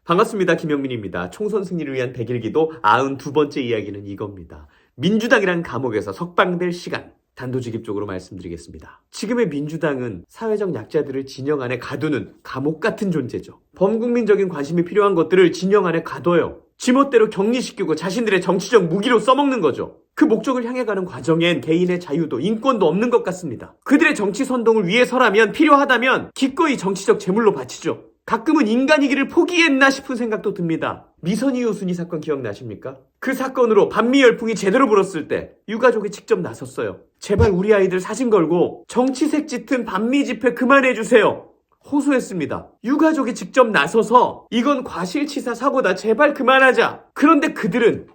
반갑습니다. 김영민입니다. 총선 승리를 위한 100일기도 92번째 이야기는 이겁니다. 민주당이란 감옥에서 석방될 시간. 단도직입적으로 말씀드리겠습니다. 지금의 민주당은 사회적 약자들을 진영 안에 가두는 감옥 같은 존재죠. 범국민적인 관심이 필요한 것들을 진영 안에 가둬요. 지멋대로 격리시키고 자신들의 정치적 무기로 써먹는 거죠. 그 목적을 향해 가는 과정엔 개인의 자유도 인권도 없는 것 같습니다. 그들의 정치 선동을 위해서라면 필요하다면 기꺼이 정치적 재물로 바치죠. 가끔은 인간이기를 포기했나 싶은 생각도 듭니다. 미선희 여순이 사건 기억나십니까? 그 사건으로 반미 열풍이 제대로 불었을 때 유가족이 직접 나섰어요. 제발 우리 아이들 사진 걸고 정치색 짙은 반미 집회 그만해주세요. 호소했습니다. 유가족이 직접 나서서 이건 과실치사 사고다, 제발 그만하자. 그런데 그들은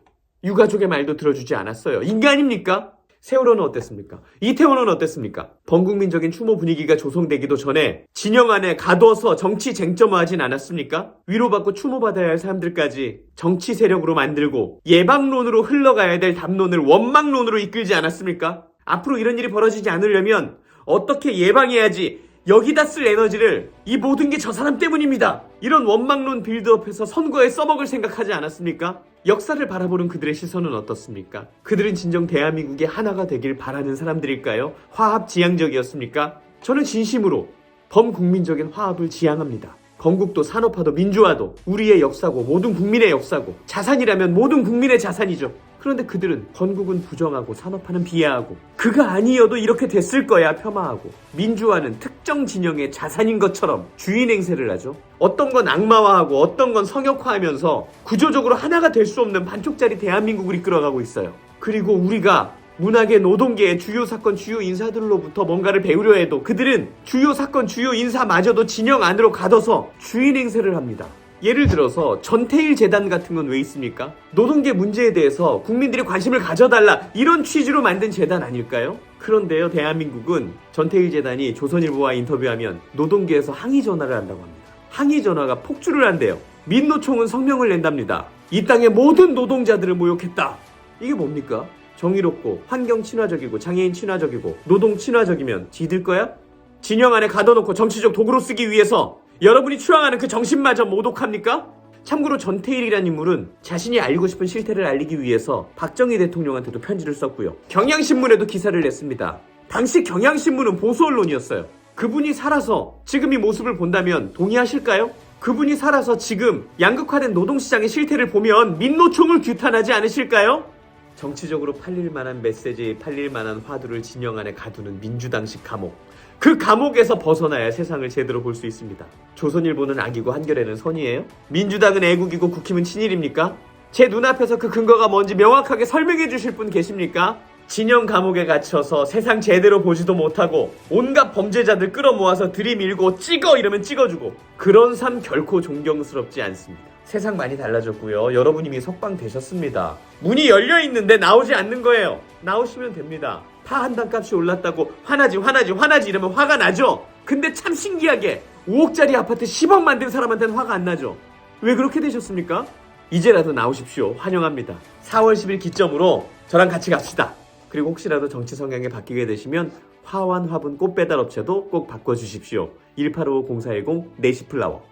유가족의 말도 들어주지 않았어요. 인간입니까? 세월호는 어땠습니까? 이태원은 어땠습니까? 범국민적인 추모 분위기가 조성되기도 전에 진영 안에 가둬서 정치 쟁점화하진 않았습니까? 위로받고 추모받아야 할 사람들까지 정치 세력으로 만들고 예방론으로 흘러가야 될 담론을 원망론으로 이끌지 않았습니까? 앞으로 이런 일이 벌어지지 않으려면 어떻게 예방해야지, 여기다 쓸 에너지를 이 모든 게 저 사람 때문입니다. 이런 원망론 빌드업해서 선거에 써먹을 생각하지 않았습니까? 역사를 바라보는 그들의 시선은 어떻습니까? 그들은 진정 대한민국의 하나가 되길 바라는 사람들일까요? 화합지향적이었습니까? 저는 진심으로 범국민적인 화합을 지향합니다. 건국도 산업화도 민주화도 우리의 역사고 모든 국민의 역사고 자산이라면 모든 국민의 자산이죠. 그런데 그들은 건국은 부정하고 산업화는 비하하고 그가 아니어도 이렇게 됐을 거야 폄하하고 민주화는 특정 진영의 자산인 것처럼 주인 행세를 하죠. 어떤 건 악마화하고 어떤 건 성역화하면서 구조적으로 하나가 될 수 없는 반쪽짜리 대한민국을 이끌어가고 있어요. 그리고 우리가 문화계 노동계의 주요 사건 주요 인사들로부터 뭔가를 배우려 해도 그들은 주요 사건 주요 인사마저도 진영 안으로 가둬서 주인 행세를 합니다. 예를 들어서 전태일 재단 같은 건 왜 있습니까? 노동계 문제에 대해서 국민들이 관심을 가져달라, 이런 취지로 만든 재단 아닐까요? 그런데요, 대한민국은 전태일 재단이 조선일보와 인터뷰하면 노동계에서 항의 전화를 한다고 합니다. 항의 전화가 폭주를 한대요. 민노총은 성명을 낸답니다. 이 땅의 모든 노동자들을 모욕했다. 이게 뭡니까? 정의롭고 환경 친화적이고 장애인 친화적이고 노동 친화적이면 지들 거야? 진영 안에 가둬놓고 정치적 도구로 쓰기 위해서 여러분이 추앙하는 그 정신마저 모독합니까? 참고로 전태일이라는 인물은 자신이 알고 싶은 실태를 알리기 위해서 박정희 대통령한테도 편지를 썼고요. 경향신문에도 기사를 냈습니다. 당시 경향신문은 보수 언론이었어요. 그분이 살아서 지금 이 모습을 본다면 동의하실까요? 그분이 살아서 지금 양극화된 노동시장의 실태를 보면 민노총을 규탄하지 않으실까요? 정치적으로 팔릴 만한 메시지, 팔릴 만한 화두를 진영 안에 가두는 민주당식 감옥. 그 감옥에서 벗어나야 세상을 제대로 볼 수 있습니다. 조선일보는 악이고 한겨레는 선이에요? 민주당은 애국이고 국힘은 친일입니까? 제 눈앞에서 그 근거가 뭔지 명확하게 설명해 주실 분 계십니까? 진영 감옥에 갇혀서 세상 제대로 보지도 못하고 온갖 범죄자들 끌어모아서 들이밀고 찍어 이러면 찍어주고, 그런 삶 결코 존경스럽지 않습니다. 세상 많이 달라졌고요. 여러분 이미 석방되셨습니다. 문이 열려있는데 나오지 않는 거예요. 나오시면 됩니다. 파 한 단 값이 올랐다고 화나지 이러면 화가 나죠. 근데 참 신기하게 5억짜리 아파트 10억 만든 사람한테는 화가 안 나죠. 왜 그렇게 되셨습니까? 이제라도 나오십시오. 환영합니다. 4월 10일 기점으로 저랑 같이 갑시다. 그리고 혹시라도 정치 성향이 바뀌게 되시면 화환 화분 꽃배달 업체도 꼭 바꿔주십시오. 185-0410 내시플라워.